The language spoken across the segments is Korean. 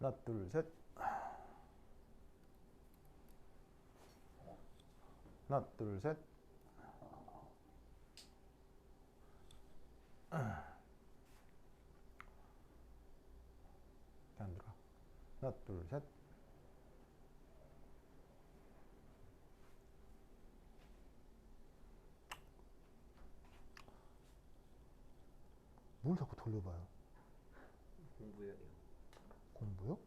하나, 둘, 셋. 하나, 둘, 셋. 안 들어가. 하나, 둘, 셋. 뭘 자꾸 돌려봐요? 공부해야 돼요. 공부요?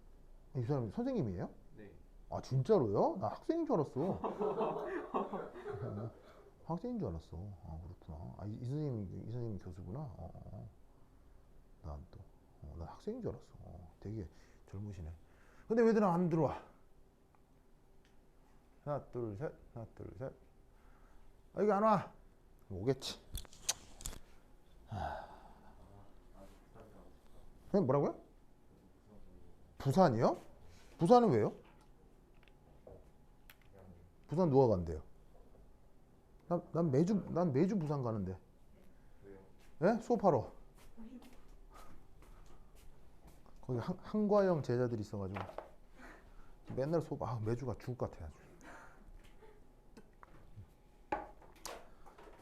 이 사람 선생님이에요? 네. 아 진짜로요? 나 학생인 줄 알았어. 학생인 줄 알았어. 아 그렇구나. 아, 이 선생님이 교수구나. 난 또, 난 학생인 줄 알았어. 되게 젊으시네. 근데 왜 나 안 들어와? 하나, 둘, 셋. 하나, 둘, 셋. 아, 여기 안 와. 오겠지. 뭐라고요? 부산이요? 부산은 왜요? 부산 누가 간대요? 난 매주 부산 가는데. 왜요? 예? 수업하러. 거기 한과형 제자들이 있어가지고 맨날 수업, 매주가 죽을 것 같아 아주.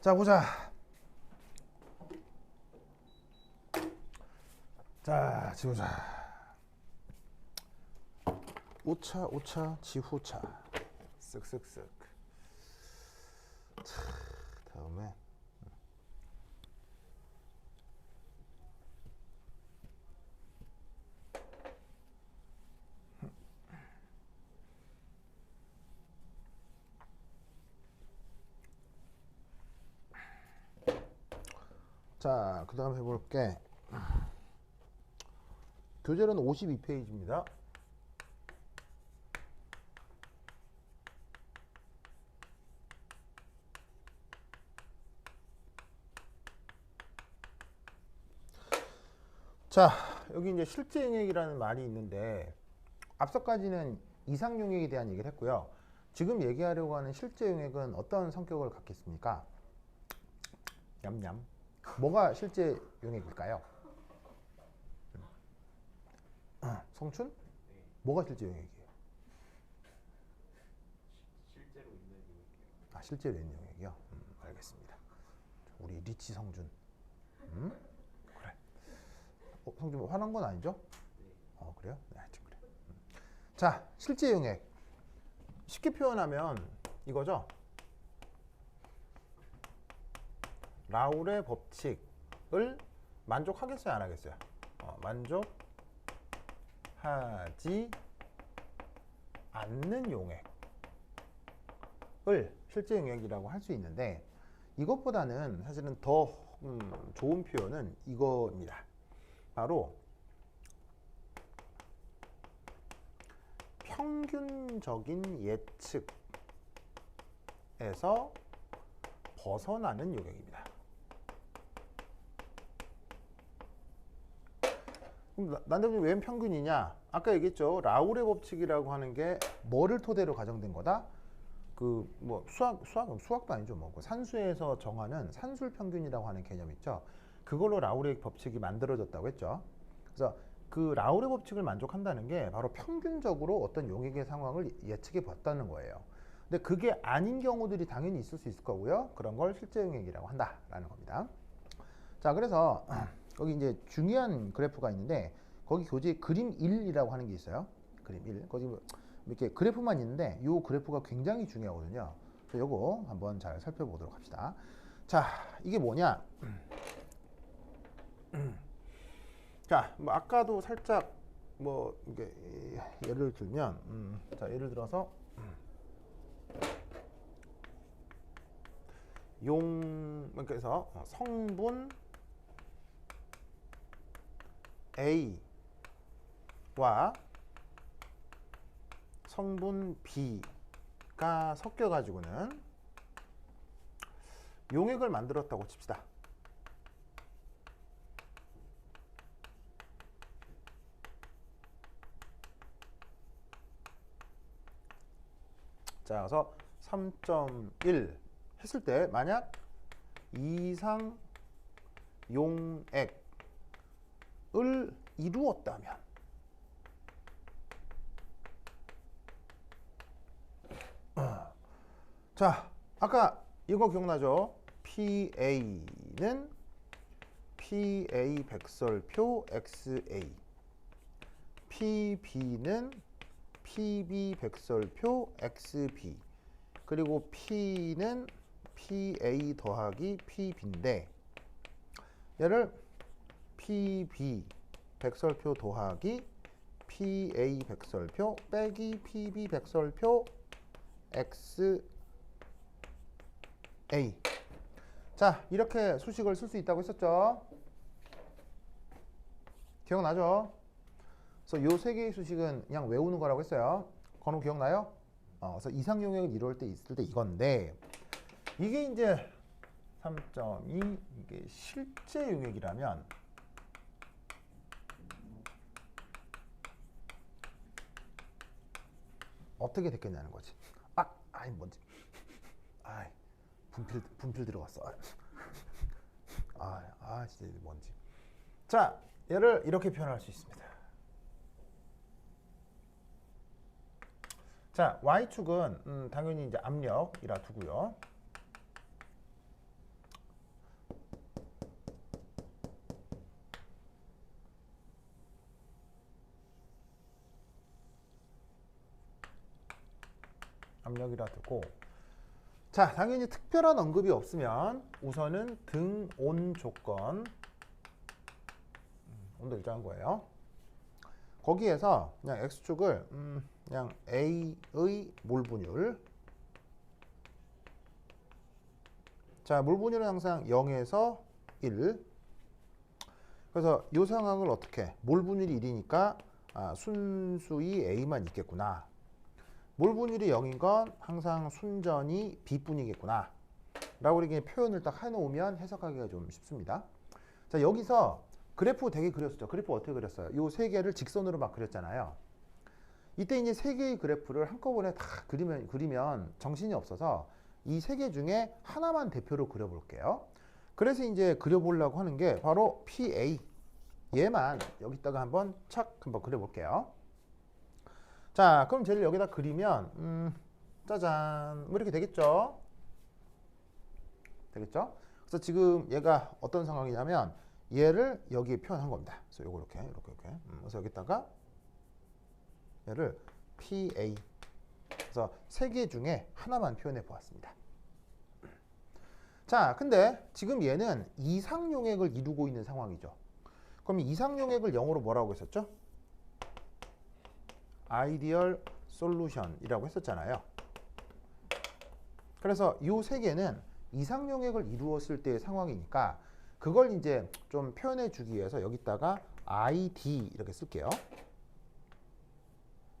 자 보자. 자 지우자. 오차 지후차. 쓱쓱쓱. 다음에 자, 그 다음 해볼게. 교재로는 52페이지입니다. 자, 여기 이제 실제 용액이라는 말이 있는데, 앞서까지는 이상 용액에 대한 얘기를 했고요. 지금 얘기하려고 하는 실제 용액은 어떤 성격을 갖겠습니까? 냠냠. 뭐가 실제 용액일까요? 성춘? 네. 뭐가 실제 용액이에요? 실제로 있는 용액이요. 아, 실제로 있는 용액이요? 알겠습니다. 우리 리치 성준. 그래. 성준 뭐 화난 건 아니죠? 네. 그래요? 네, 하여튼 그래. 자, 실제 용액. 쉽게 표현하면 이거죠? 라울의 법칙을 만족하겠어요, 안 하겠어요? 만족하지 않는 용액을 실제 용액이라고 할 수 있는데, 이것보다는 사실은 더 좋은 표현은 이거입니다. 바로 평균적인 예측에서 벗어나는 용액입니다. 그럼 난다분이 왜 평균이냐? 아까 얘기했죠. 라울의 법칙이라고 하는 게 뭐를 토대로 가정된 거다? 그 뭐 수학도 아니죠. 뭐 산수에서 정하는 산술 평균이라고 하는 개념 있죠. 그걸로 라울의 법칙이 만들어졌다고 했죠. 그래서 그 라울의 법칙을 만족한다는 게 바로 평균적으로 어떤 용액의 상황을 예측해 봤다는 거예요. 근데 그게 아닌 경우들이 당연히 있을 수 있을 거고요. 그런 걸 실제 용액이라고 한다라는 겁니다. 자, 그래서 거기 이제 중요한 그래프가 있는데, 거기 교재에 그림 1이라고 하는 게 있어요. 그림 1. 거기 이렇게 그래프만 있는데 이 그래프가 굉장히 중요하거든요. 그래서 요거 한번 잘 살펴보도록 합시다. 자, 이게 뭐냐? 자, 뭐 아까도 살짝 뭐 이게 예를 들면, 자, 예를 들어서 그래서 성분 A와 성분 B가 섞여가지고는 용액을 만들었다고 칩시다. 자, 그래서 3.1 했을 때 만약 이상 용액을 이루었다면 자, 아까 이거 기억나죠? PA는 PA 백설표 XA, PB는 PB 백설표 XB, 그리고 P는 PA 더하기 PB인데 얘를 PB 백설표 더하기 PA 백설표 빼기 PB 백설표 XA. 자, 이렇게 수식을 쓸 수 있다고 했었죠. 기억나죠? 그래서 요 세 개의 수식은 그냥 외우는 거라고 했어요. 건우 기억나요? 그래서 이상 용액을 이루어질 때 있을 때 이건데 이게 이제 3.2 이게 실제 용액이라면 어떻게 됐겠냐는 거지. 아이 뭔지. 아이 분필 들어갔어. 진짜 이게 뭔지. 자, 얘를 이렇게 표현할 수 있습니다. 자, y축은 당연히 이제 압력이라 두고요. 압력이라 두고, 자, 당연히 특별한 언급이 없으면 우선은 등온 조건, 온도 일정한 거예요. 거기에서 그냥 x축을 그냥 A의 몰 분율. 자, 몰 분율은 항상 0에서 1. 그래서 이 상황을 어떻게? 몰 분율이 1이니까 순수히 A만 있겠구나. 몰 분율이 0인 건 항상 순전히 B뿐이겠구나. 라고 이렇게 표현을 딱 해놓으면 해석하기가 좀 쉽습니다. 자, 여기서 그래프 되게 그렸었죠. 그래프 어떻게 그렸어요? 요 세 개를 직선으로 막 그렸잖아요. 이때 이제 세 개의 그래프를 한꺼번에 다 그리면 정신이 없어서 이 세 개 중에 하나만 대표로 그려볼게요. 그래서 이제 그려보려고 하는 게 바로 PA. 얘만 여기다가 한번 한번 그려볼게요. 자, 그럼 쟤를 여기다 그리면 짜잔 뭐 이렇게 되겠죠? 되겠죠? 그래서 지금 얘가 어떤 상황이냐면 얘를 여기에 표현한 겁니다. 그래서 요거 이렇게. 그래서 여기다가 얘를 PA. 그래서 세 개 중에 하나만 표현해 보았습니다. 자, 근데 지금 얘는 이상 용액을 이루고 있는 상황이죠. 그럼 이상 용액을 영어로 뭐라고 했었죠? 아이디얼 솔루션이라고 했었잖아요. 그래서 이 세 개는 이상 용액을 이루었을 때의 상황이니까 그걸 이제 좀 표현해 주기 위해서 여기다가 ID 이렇게 쓸게요.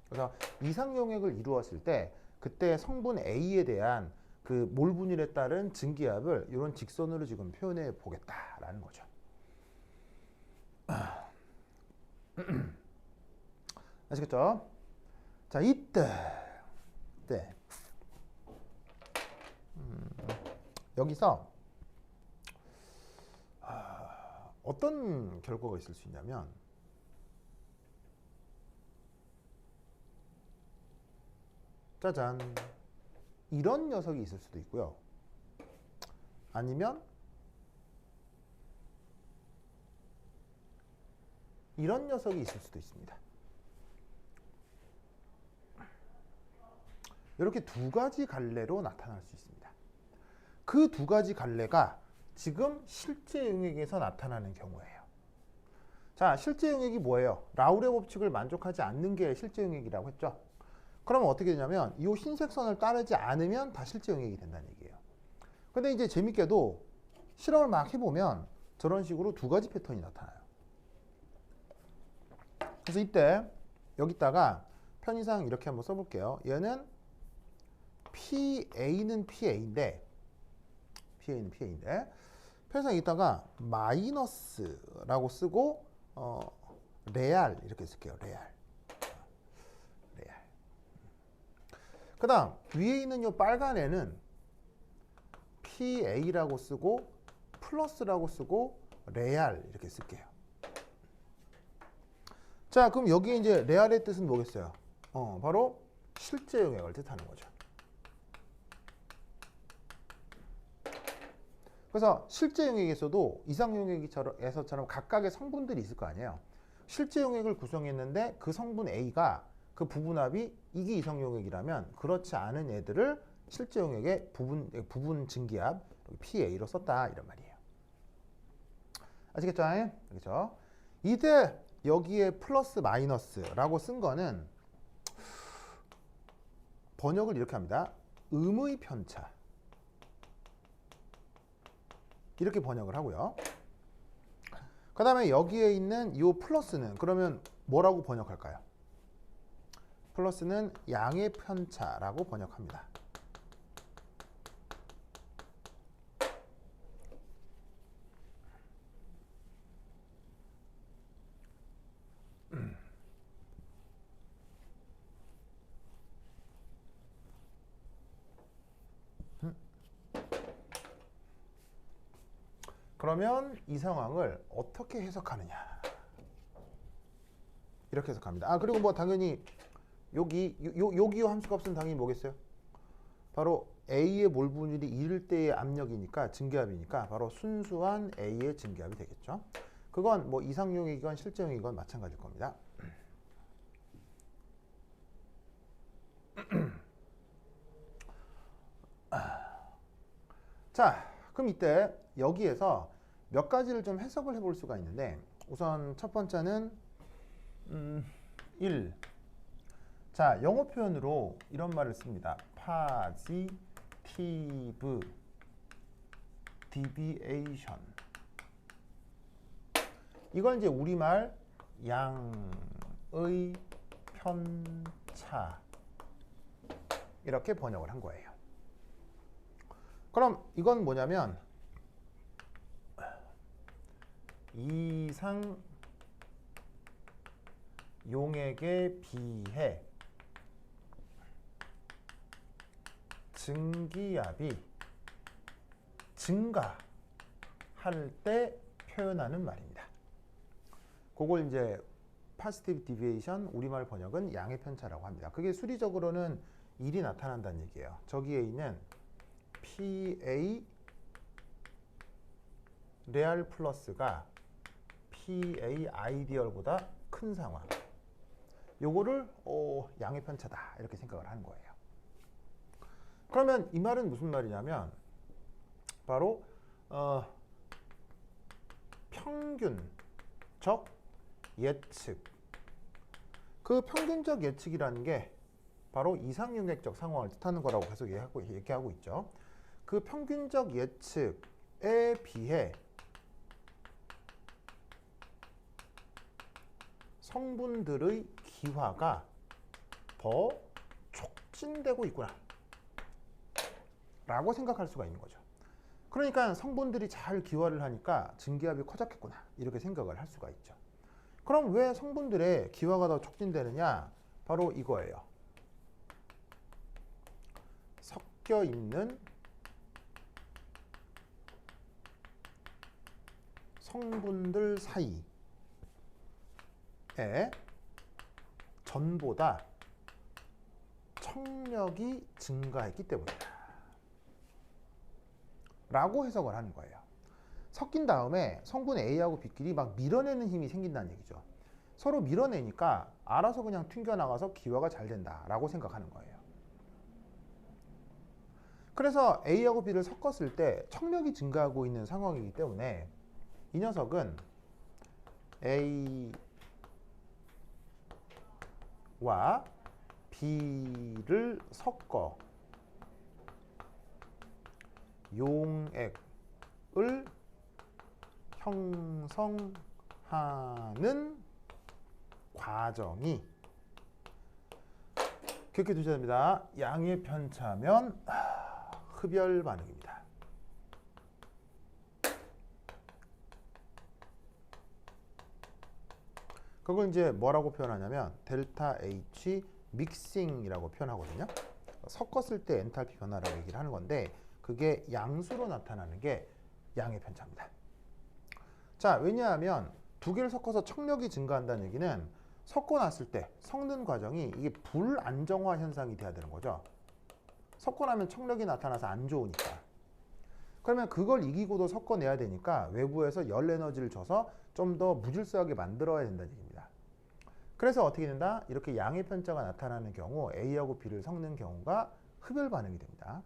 그래서 이상 용액을 이루었을 때 그때 성분 A에 대한 그 몰 분율에 따른 증기압을 이런 직선으로 지금 표현해 보겠다라는 거죠. 아시겠죠? 자, 이때 여기서 어떤 결과가 있을 수 있냐면 짜잔 이런 녀석이 있을 수도 있고요. 아니면 이런 녀석이 있을 수도 있습니다. 이렇게 두 가지 갈래로 나타날 수 있습니다. 그 두 가지 갈래가 지금 실제 용액에서 나타나는 경우예요. 자, 실제 용액이 뭐예요? 라우레 법칙을 만족하지 않는 게 실제 용액이라고 했죠. 그러면 어떻게 되냐면 이 흰색 선을 따르지 않으면 다 실제 용액이 된다는 얘기예요. 근데 이제 재밌게도 실험을 막 해보면 저런 식으로 두 가지 패턴이 나타나요. 그래서 이때 여기다가 편의상 이렇게 한번 써볼게요. 얘는 PA는 PA인데 편의상 여기다가 마이너스라고 쓰고 레알 이렇게 쓸게요. 레알. 그 다음 위에 있는 이 빨간 애는 PA라고 쓰고 플러스라고 쓰고 레알 이렇게 쓸게요. 자, 그럼 여기에 이제 레알의 뜻은 뭐겠어요? 바로 실제 용액을 뜻하는 거죠. 그래서 실제 용액에서도 이상 용액에서처럼 각각의 성분들이 있을 거 아니에요. 실제 용액을 구성했는데 그 성분 A가 그 부분합이 이게 이상 용액이라면 그렇지 않은 애들을 실제 용액의 부분 증기압 PA로 썼다 이런 말이에요. 아시겠죠? 그렇죠? 이때 여기에 플러스 마이너스라고 쓴 거는 번역을 이렇게 합니다. 음의 편차. 이렇게 번역을 하고요. 그 다음에 여기에 있는 이 플러스는 그러면 뭐라고 번역할까요? 플러스는 양의 편차라고 번역합니다. 그러면 이 상황을 어떻게 해석하느냐? 이렇게 해석합니다. 아, 그리고 뭐 당연히 여기 함수값은 당연히 뭐겠어요? 바로 A의 몰 분율이 이를 때의 압력이니까 증기압이니까 바로 순수한 A의 증기압이 되겠죠. 그건 뭐 이상용이건 실제용이건 마찬가지일 겁니다. 자, 그럼 이때 여기에서 몇 가지를 좀 해석을 해볼 수가 있는데 우선 첫 번째는 1. 자, 영어 표현으로 이런 말을 씁니다. positive deviation. 이걸 이제 우리말 양의 편차 이렇게 번역을 한 거예요. 그럼 이건 뭐냐면 이상 용액에 비해 증기압이 증가할 때 표현하는 말입니다. 그걸 이제 positive deviation 우리말 번역은 양의 편차라고 합니다. 그게 수리적으로는 1이 나타난다는 얘기예요. 저기에 있는 PA 레알 플러스가 PA 아이디얼보다 큰 상황. 요거를 양의 편차다 이렇게 생각을 하는 거예요. 그러면 이 말은 무슨 말이냐면 바로 평균적 예측. 그 평균적 예측이라는 게 바로 이상용액적 상황을 뜻하는 거라고 계속 얘기하고 있죠. 그 평균적 예측에 비해 성분들의 기화가 더 촉진되고 있구나 라고 생각할 수가 있는 거죠. 그러니까 성분들이 잘 기화를 하니까 증기압이 커졌겠구나 이렇게 생각을 할 수가 있죠. 그럼 왜 성분들의 기화가 더 촉진되느냐? 바로 이거예요. 섞여 있는 성분들 사이에 전보다 청력이 증가했기 때문이다 라고 해석을 하는 거예요. 섞인 다음에 성분 A하고 B끼리 막 밀어내는 힘이 생긴다는 얘기죠. 서로 밀어내니까 알아서 그냥 튕겨나가서 기화가 잘 된다라고 생각하는 거예요. 그래서 A하고 B를 섞었을 때 청력이 증가하고 있는 상황이기 때문에 이 녀석은 A와 B를 섞어 용액을 형성하는 과정이 기억해 두셔야 됩니다. 양의 편차면 흡열 반응입니다. 그걸 이제 뭐라고 표현하냐면 델타 H 믹싱이라고 표현하거든요. 섞었을 때 엔탈피 변화라고 얘기를 하는 건데 그게 양수로 나타나는 게 양의 편차입니다. 자, 왜냐하면 두 개를 섞어서 청력이 증가한다는 얘기는 섞어놨을 때 섞는 과정이 이게 불안정화 현상이 돼야 되는 거죠. 섞어나면 청력이 나타나서 안 좋으니까. 그러면 그걸 이기고도 섞어내야 되니까 외부에서 열 에너지를 줘서 좀 더 무질서하게 만들어야 된다는 얘기입니다. 그래서 어떻게 된다? 이렇게 양의 편차가 나타나는 경우 A하고 B를 섞는 경우가 흡열 반응이 됩니다.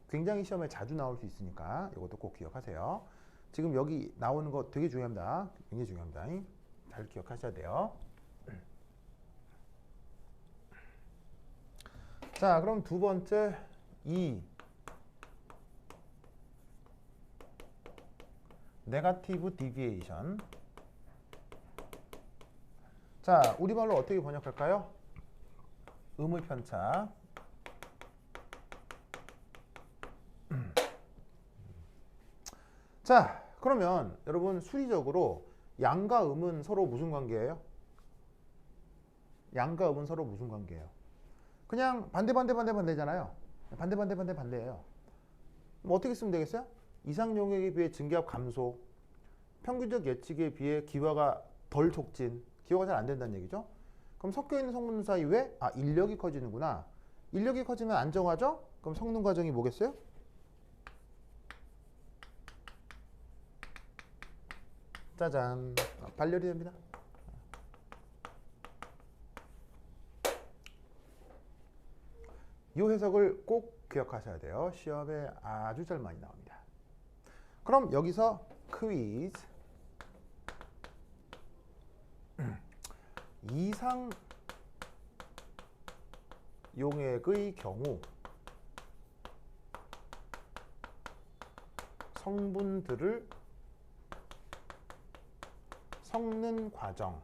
굉장히 시험에 자주 나올 수 있으니까 이것도 꼭 기억하세요. 지금 여기 나오는 거 되게 중요합니다. 굉장히 중요합니다. 잘 기억하셔야 돼요. 자, 그럼 두 번째 네거티브 디비에이션. 자, 우리말로 어떻게 번역할까요? 음의 편차. 자, 그러면 여러분 수리적으로 양과 음은 서로 무슨 관계예요? 양과 음은 서로 무슨 관계예요? 그냥 반대잖아요. 반대예요. 뭐 어떻게 쓰면 되겠어요? 이상 용액에 비해 증기압 감소, 평균적 예측에 비해 기화가 덜 촉진, 기화가 잘 안 된다는 얘기죠. 그럼 섞여 있는 성분 사이 왜? 인력이 커지는구나. 인력이 커지면 안정화죠? 그럼 섞는 과정이 뭐겠어요? 짜잔, 발열이 됩니다. 이 해석을 꼭 기억하셔야 돼요. 시험에 아주 잘 많이 나옵니다. 그럼 여기서 퀴즈. 이상 용액의 경우 성분들을 섞는 과정은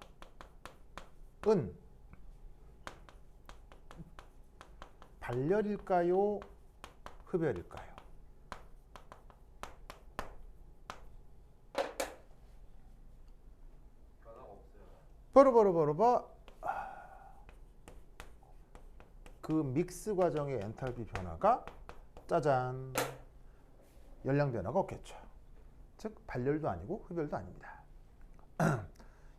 발열일까요? 흡열일까요? 변화가 없어요. 바로 그 믹스 과정의 엔탈피 변화가 짜잔 열량 변화가 없겠죠. 즉 발열도 아니고 흡열도 아닙니다.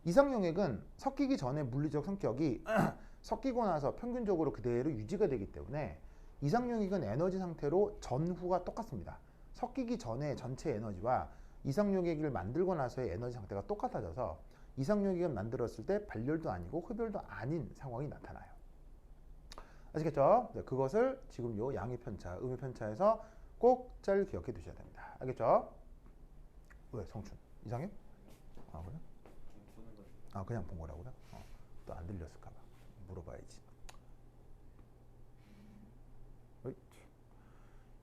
이상용액은 섞이기 전에 물리적 성격이 섞이고 나서 평균적으로 그대로 유지가 되기 때문에 이상용액은 에너지 상태로 전후가 똑같습니다. 섞이기 전에 전체 에너지와 이상용액을 만들고 나서의 에너지 상태가 똑같아져서 이상용액을 만들었을 때 발열도 아니고 흡열도 아닌 상황이 나타나요. 아시겠죠? 네, 그것을 지금 요 양의 편차, 음의 편차에서 꼭 잘 기억해 두셔야 됩니다. 알겠죠? 왜 성춘? 이상해? 그래? 보는 거죠. 그냥 본 거라고요? 또 안 들렸을까 봐 물어봐야지.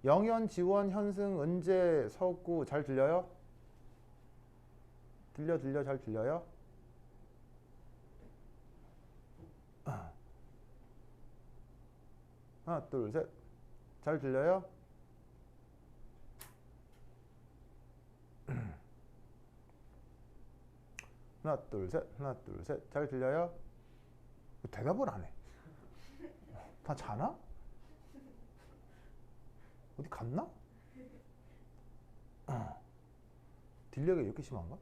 영현, 지원, 현승, 은재, 서구 잘 들려요? 들려 잘 들려요? 하나 둘 셋 잘 들려요? 하나 둘 셋 잘 들려요? 대답을 안 해. 다 자나? 어디 갔나? 딜력이 이렇게 심한가?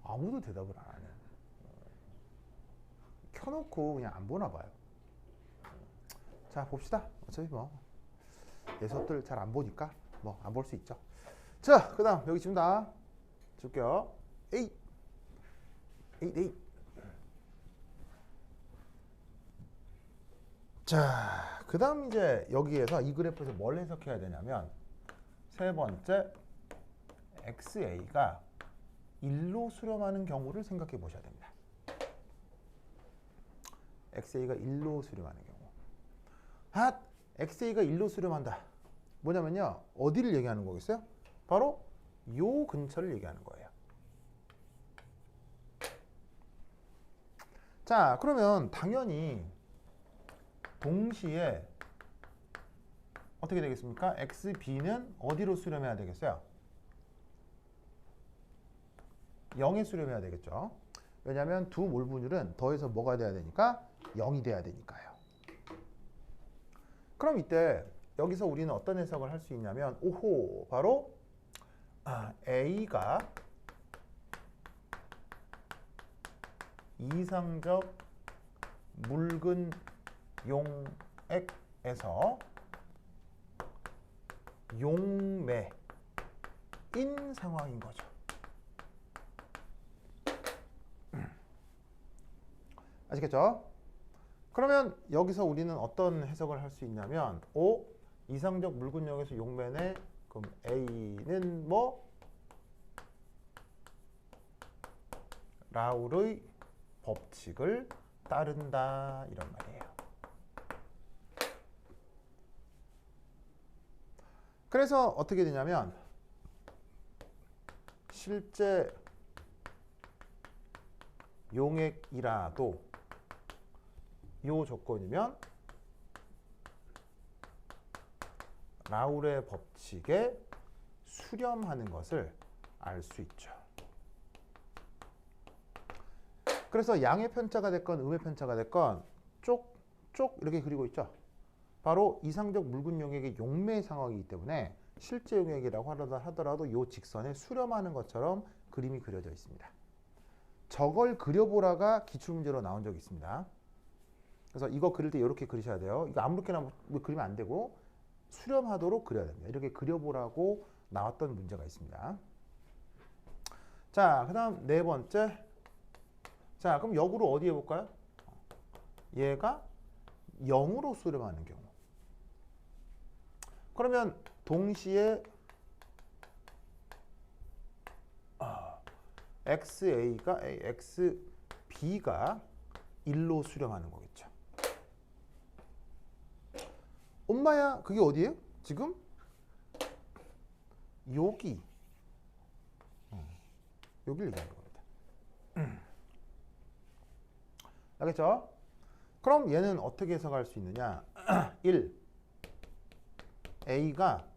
아무도 대답을 안 하네. 켜놓고 그냥 안 보나 봐요. 자, 봅시다. 어차피 뭐 내 수업들 잘 안 보니까 뭐 안 볼 수 있죠. 자, 그 다음 여기 지금 다 줄게요. 에잇. 자, 그 다음 이제 여기에서 이 그래프에서 뭘 해석해야 되냐면 세 번째 XA가 1로 수렴하는 경우를 생각해 보셔야 됩니다. XA가 1로 수렴하는 경우. XA가 1로 수렴한다. 뭐냐면요. 어디를 얘기하는 거겠어요? 바로 요 근처를 얘기하는 거예요. 자, 그러면 당연히 동시에 어떻게 되겠습니까? XB는 어디로 수렴해야 되겠어요? 0에 수렴해야 되겠죠. 왜냐하면 두 몰분율은 더해서 뭐가 돼야 되니까? 0이 돼야 되니까요. 그럼 이때 여기서 우리는 어떤 해석을 할 수 있냐면 오호, 바로 A가 이상적 묽은 용액 용매인 상황인 거죠. 아시겠죠? 그러면 여기서 우리는 어떤 해석을 할 수 있냐면 이상적 물근역에서 용매네. 그럼 A는 뭐? 라울의 법칙을 따른다 이런 말이에요. 그래서 어떻게 되냐면 실제 용액이라도 요 조건이면 라울의 법칙에 수렴하는 것을 알 수 있죠. 그래서 양의 편차가 됐건 음의 편차가 됐건 쪽 이렇게 그리고 있죠. 바로 이상적 묽은 용액의 용매 상황이기 때문에 실제 용액이라고 하더라도 요 직선에 수렴하는 것처럼 그림이 그려져 있습니다. 저걸 그려보라가 기출문제로 나온 적이 있습니다. 그래서 이거 그릴 때 이렇게 그리셔야 돼요. 이거 아무렇게나 그리면 안 되고 수렴하도록 그려야 됩니다. 이렇게 그려보라고 나왔던 문제가 있습니다. 자, 그 다음 네 번째. 자, 그럼 역으로 어디 해볼까요? 얘가 0으로 수렴하는 경우. 그러면 동시에 XB가 1로 수렴하는 거겠죠. 엄마야, 그게 어디예요? 지금? 여기. 여기를 얘기하는 겁니다. 알겠죠? 그럼 얘는 어떻게 해석할 수 있느냐? 1. A가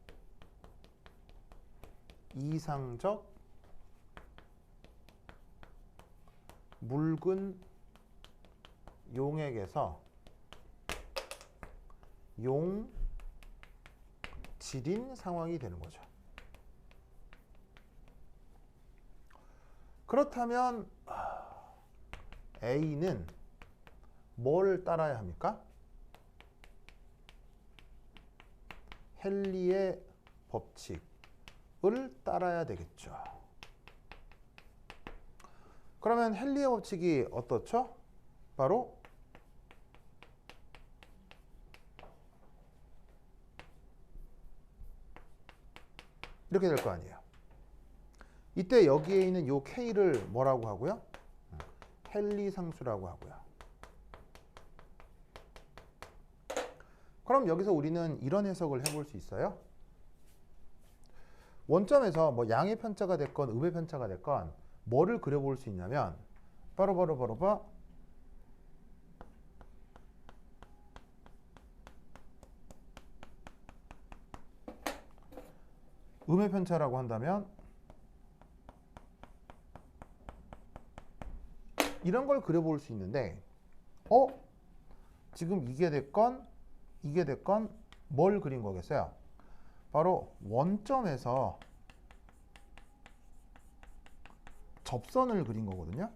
이상적 묽은 용액에서 용질인 상황이 되는 거죠. 그렇다면 A는 뭘 따라야 합니까? 헨리의 법칙을 따라야 되겠죠. 그러면 헨리의 법칙이 어떻죠? 바로 이렇게 될 거 아니에요. 이때 여기에 있는 요 K를 뭐라고 하고요? 헨리 상수라고 하고요. 그럼 여기서 우리는 이런 해석을 해볼 수 있어요. 원점에서 뭐 양의 편차가 됐건 음의 편차가 됐건 뭐를 그려볼 수 있냐면 바로 음의 편차라고 한다면 이런 걸 그려볼 수 있는데 지금 이게 됐건 뭘 그린 거겠어요? 바로 원점에서 접선을 그린 거거든요.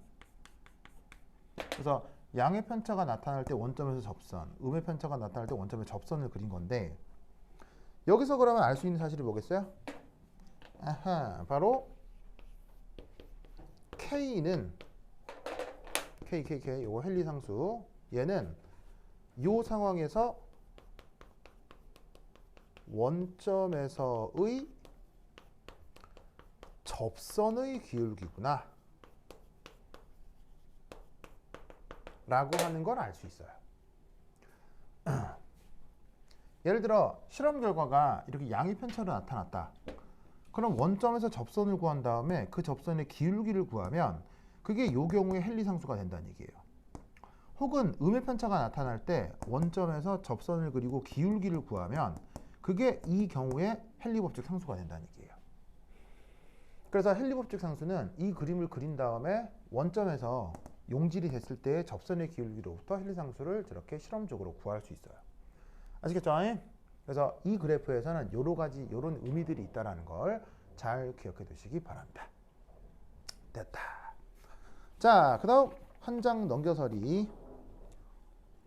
그래서 양의 편차가 나타날 때 원점에서 접선, 음의 편차가 나타날 때 원점에서 접선을 그린 건데 여기서 그러면 알 수 있는 사실이 뭐겠어요? 바로 K는 요거 헨리 상수 얘는 요 상황에서 원점에서의 접선의 기울기구나 라고 하는 걸 알 수 있어요. 예를 들어 실험 결과가 이렇게 양의 편차로 나타났다. 그럼 원점에서 접선을 구한 다음에 그 접선의 기울기를 구하면 그게 요 경우에 헨리 상수가 된다는 얘기예요. 혹은 음의 편차가 나타날 때 원점에서 접선을 그리고 기울기를 구하면 그게 이 경우에 헨리 법칙 상수가 된다는 얘기예요. 그래서 헨리 법칙 상수는 이 그림을 그린 다음에 원점에서 용질이 됐을 때의 접선의 기울기로부터 헨리 상수를 저렇게 실험적으로 구할 수 있어요. 아시겠죠? 그래서 이 그래프에서는 여러 가지 이런 의미들이 있다는 걸 잘 기억해 두시기 바랍니다. 됐다. 자, 그 다음 한 장 넘겨서리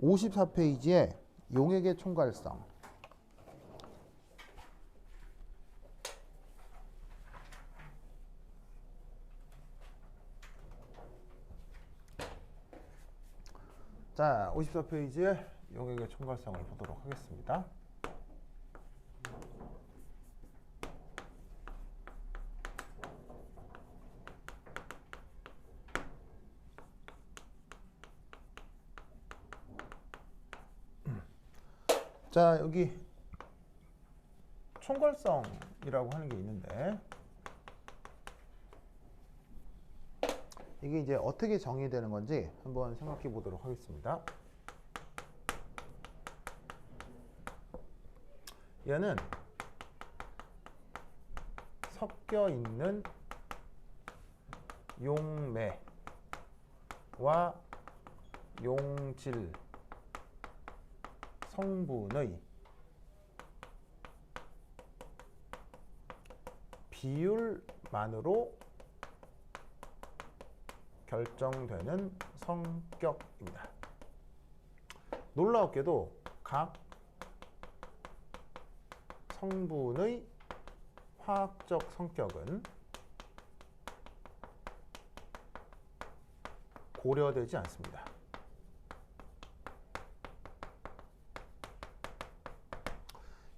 54페이지에 용액의 총괄성. 자, 54페이지에 용액의 총괄성을 보도록 하겠습니다. 자, 여기 총괄성이라고 하는 게 있는데 이게 이제 어떻게 정의되는 건지 한번 생각해 보도록 하겠습니다. 얘는 섞여 있는 용매와 용질 성분의 비율만으로 결정되는 성격입니다. 놀랍게도 각 성분의 화학적 성격은 고려되지 않습니다.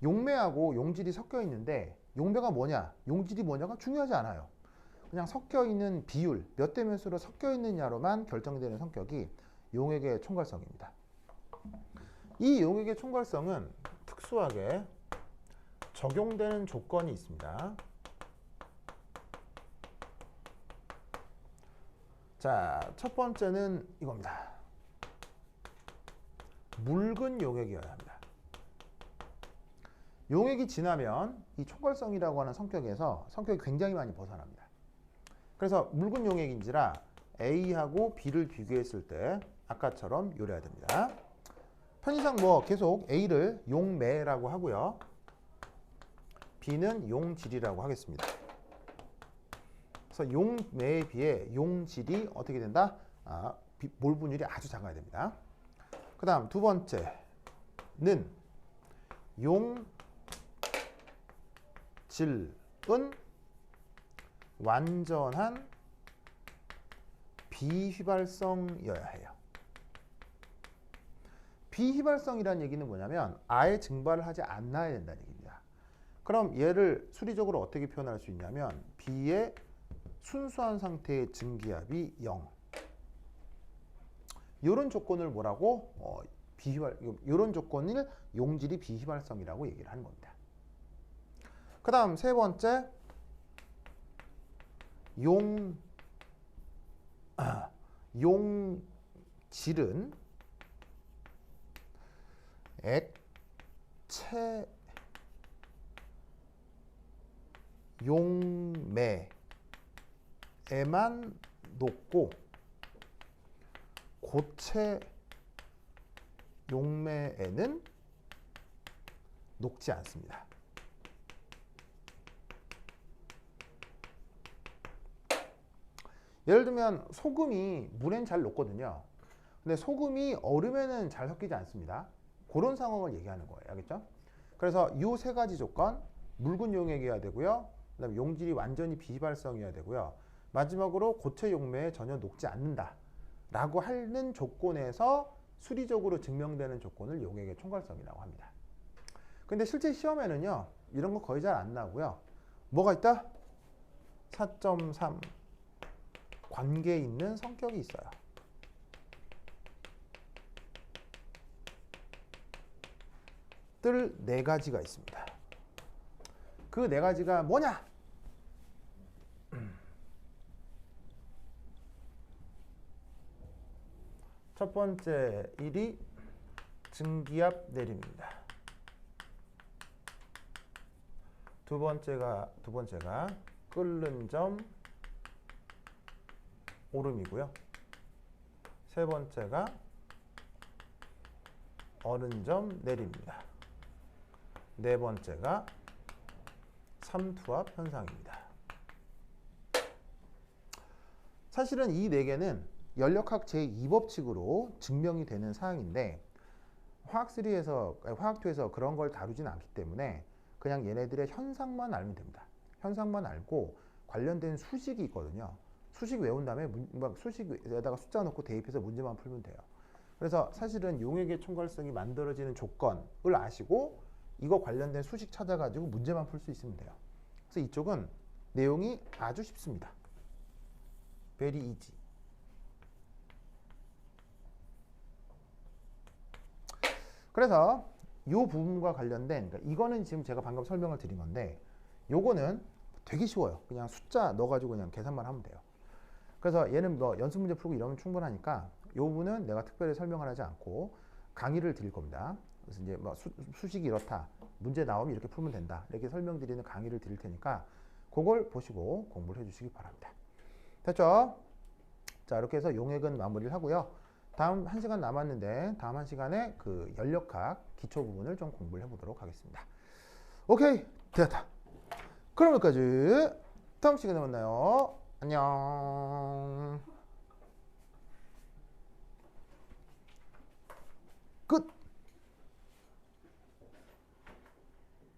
용매하고 용질이 섞여 있는데 용매가 뭐냐, 용질이 뭐냐가 중요하지 않아요. 그냥 섞여 있는 비율, 몇 대 몇으로 섞여 있느냐로만 결정되는 성격이 용액의 총괄성입니다. 이 용액의 총괄성은 특수하게 적용되는 조건이 있습니다. 자, 첫 번째는 이겁니다. 묽은 용액이어야 합니다. 용액이 진하면 이 총괄성이라고 하는 성격에서 성격이 굉장히 많이 벗어납니다. 그래서 묽은 용액인지라 A하고 B를 비교했을 때 아까처럼 요래야 됩니다. 편의상 뭐 계속 A를 용매라고 하고요. B는 용질이라고 하겠습니다. 그래서 용매에 비해 용질이 어떻게 된다? 몰 분율이 아주 작아야 됩니다. 그 다음 두 번째는 용질은 완전한 비휘발성이어야 해요. 비휘발성이라는 얘기는 뭐냐면 아예 증발을 하지 않아야 된다는 얘기입니다. 그럼 얘를 수리적으로 어떻게 표현할 수 있냐면 B의 순수한 상태의 증기압이 0. 이런 조건을 뭐라고? 이런 조건을 용질이 비휘발성이라고 얘기를 하는 겁니다. 그 다음 세 번째, 용질은 액체 용매에만 녹고 고체 용매에는 녹지 않습니다. 예를 들면 소금이 물엔 잘 녹거든요. 근데 소금이 얼음에는 잘 섞이지 않습니다. 그런 상황을 얘기하는 거예요. 알겠죠? 그래서 이 세 가지 조건, 묽은 용액이어야 되고요. 그다음에 용질이 완전히 비휘발성이어야 되고요. 마지막으로 고체 용매에 전혀 녹지 않는다 라고 하는 조건에서 수리적으로 증명되는 조건을 용액의 총괄성이라고 합니다. 근데 실제 시험에는요, 이런 거 거의 잘 안 나오고요. 뭐가 있다? 4.3 관계 있는 성격이 있어요. 뜰 네 가지가 있습니다. 그 네 가지가 뭐냐? 첫 번째 일이 증기압 내림입니다. 두 번째가 끓는 점 오름이고요. 세 번째가 어는 점 내림입니다. 네 번째가 삼투압 현상입니다. 사실은 이 네 개는 연력학 제2법칙으로 증명이 되는 사항인데 화학 3에서 화학 2에서 그런 걸 다루진 않기 때문에 그냥 얘네들의 현상만 알면 됩니다. 현상만 알고 관련된 수식이 있거든요. 수식 외운 다음에 수식에다가 숫자 넣고 대입해서 문제만 풀면 돼요. 그래서 사실은 용액의 총괄성이 만들어지는 조건을 아시고 이거 관련된 수식 찾아가지고 문제만 풀 수 있으면 돼요. 그래서 이쪽은 내용이 아주 쉽습니다. very easy. 그래서 이 부분과 관련된, 그러니까 이거는 지금 제가 방금 설명을 드린 건데 요거는 되게 쉬워요. 그냥 숫자 넣어가지고 그냥 계산만 하면 돼요. 그래서 얘는 뭐 연습 문제 풀고 이러면 충분하니까 이 부분은 내가 특별히 설명을 하지 않고 강의를 드릴 겁니다. 그래서 이제 뭐 수식이 이렇다, 문제 나오면 이렇게 풀면 된다, 이렇게 설명드리는 강의를 드릴 테니까 그걸 보시고 공부를 해주시기 바랍니다. 됐죠? 자, 이렇게 해서 용액은 마무리를 하고요. 다음 1시간 남았는데 다음 1시간에 그 연력학 기초 부분을 좀 공부를 해보도록 하겠습니다. 오케이, 됐다. 그럼 여기까지. 다음 시간에 만나요. 안녕.